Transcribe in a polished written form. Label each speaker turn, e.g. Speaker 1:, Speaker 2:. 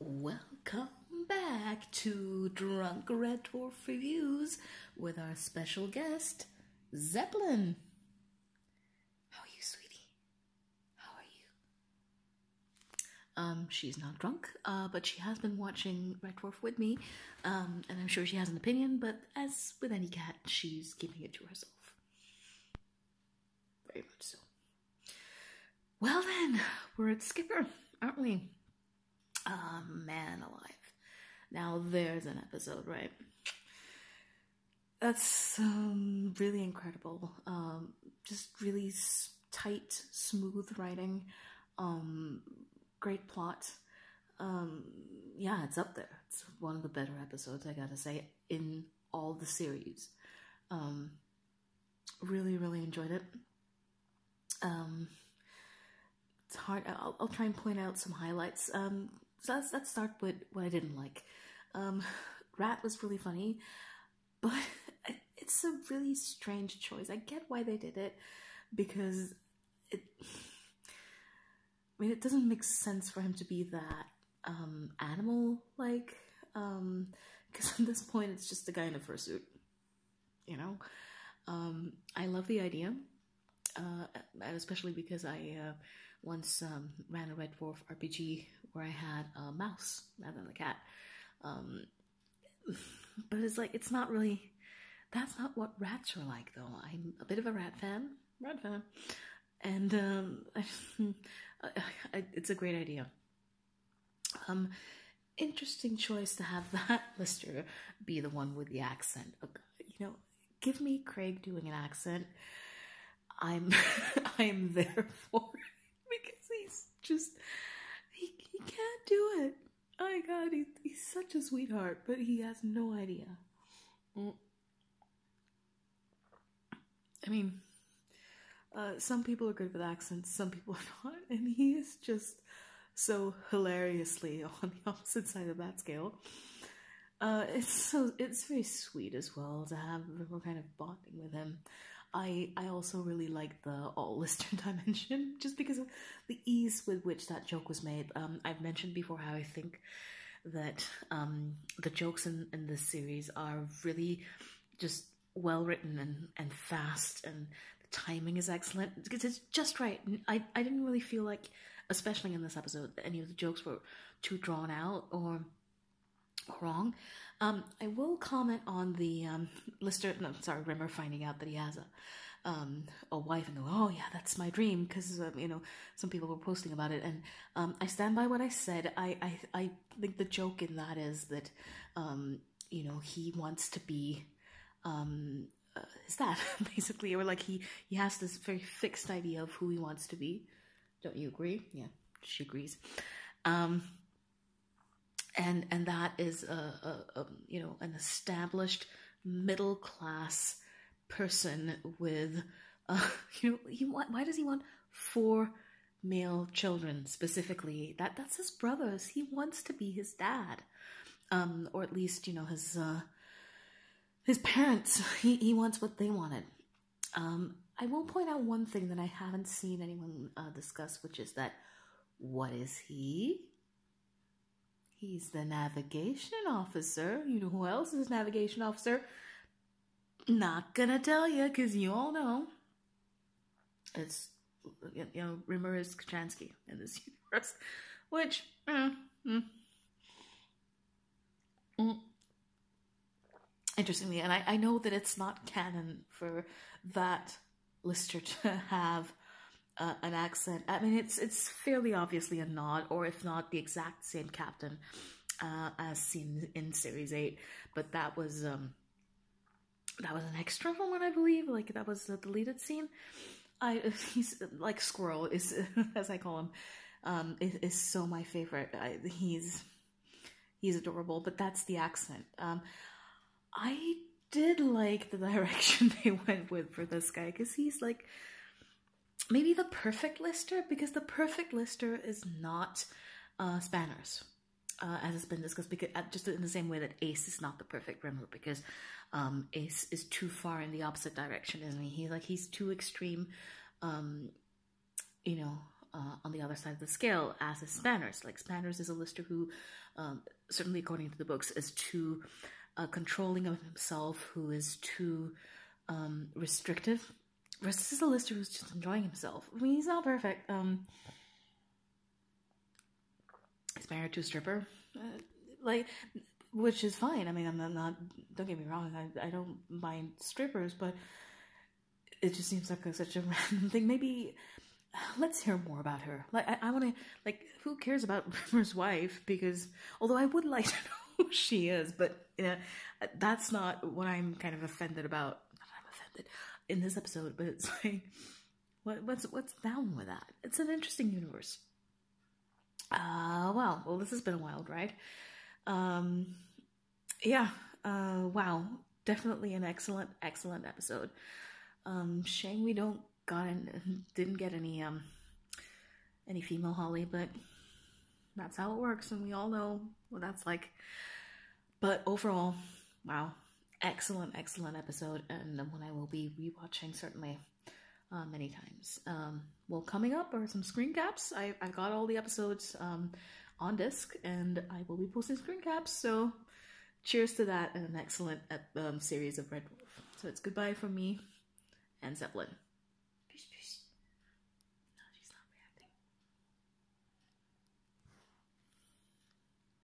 Speaker 1: Welcome back to Drunk Red Dwarf Reviews with our special guest, Zeppelin. How are you, sweetie? How are you? She's not drunk, but she has been watching Red Dwarf with me, and I'm sure she has an opinion, but as with any cat, she's keeping it to herself. Very much so. Well then, we're at Skipper, aren't we? Man alive. Now there's an episode, right? That's really incredible. Just really tight, smooth writing. Great plot. Yeah, it's up there. It's one of the better episodes, I gotta say, in all the series. Really, really enjoyed it. It's hard. I'll try and point out some highlights. So let's start with what I didn't like. Rat was really funny, but it's a really strange choice. I get why they did it, because it doesn't make sense for him to be that animal-like, because at this point it's just a guy in a fursuit, you know? I love the idea, especially because I once ran a Red Dwarf RPG where I had a mouse rather than a cat. But it's like, it's not really, that's not what rats are like, though. I'm a bit of a rat fan. And it's a great idea. Interesting choice to have that Lister be the one with the accent. You know, give me Craig doing an accent. I am there for it, because he's just, he can't do it. Oh my god, he's such a sweetheart, but he has no idea. I mean, some people are good with accents, some people are not, and he is just so hilariously on the opposite side of that scale. It's very sweet as well to have River kind of bonding with him. I also really like the all Lister dimension, just because of the ease with which that joke was made. I've mentioned before how I think that the jokes in this series are really just well written and fast, and the timing is excellent because it's just right. I didn't really feel like, especially in this episode, that any of the jokes were too drawn out or wrong. I will comment on the Rimmer finding out that he has a wife and go, oh yeah, that's my dream, because you know, some people were posting about it, and I stand by what I said. I think the joke in that is that you know, he wants to be his dad, basically, or like he has this very fixed idea of who he wants to be. Don't you agree? Yeah, she agrees. And that is you know, an established middle class person with you know, why does he want 4 male children specifically? That's his brothers. He wants to be his dad, or at least, you know, his parents. He wants what they wanted. I will point out one thing that I haven't seen anyone discuss, which is that, what is he? He's the navigation officer. You know who else is navigation officer? Not gonna tell you, because you all know. It's, you know, Rimmer is Kochanski in this universe. Which, interestingly, and I know that it's not canon for that Lister to have an accent. I mean, it's fairly obviously a nod, or if not the exact same captain as seen in Series 8, but that was an extra one, I believe. Like, that was a deleted scene. He's like Squirrel, is as I call him, is so my favorite. He's adorable, but that's the accent. I did like the direction they went with for this guy, because he's like maybe the perfect Lister, because the perfect Lister is not Spanners, as has been discussed, because just in the same way that Ace is not the perfect Rimmer, because Ace is too far in the opposite direction, isn't he? He's too extreme, you know, on the other side of the scale, as is Spanners. Like, Spanners is a lister who, certainly according to the books, is too controlling of himself, who is too restrictive. Versus a lister who's just enjoying himself. I mean, he's not perfect. He's married to a stripper, like, which is fine. I mean, I'm not. Don't get me wrong. I don't mind strippers, but it just seems like such a random thing. Maybe let's hear more about her. Like, I want to, like, who cares about Rimmer's wife? Because although I would like to know who she is, but that's not what I'm kind of offended about. Not that I'm offended in this episode, but it's like, what's down with that? It's an interesting universe. Well, this has been a wild ride. Yeah. Wow. Definitely an excellent episode. Shame we didn't get any female Holly, but that's how it works, and we all know what that's like. But overall, wow, excellent episode, and one I will be rewatching certainly many times. Well, coming up are some screen caps. I've got all the episodes on disc, and I will be posting screen caps, so cheers to that, and an excellent series of Red Dwarf. So it's goodbye from me and Zeppelin.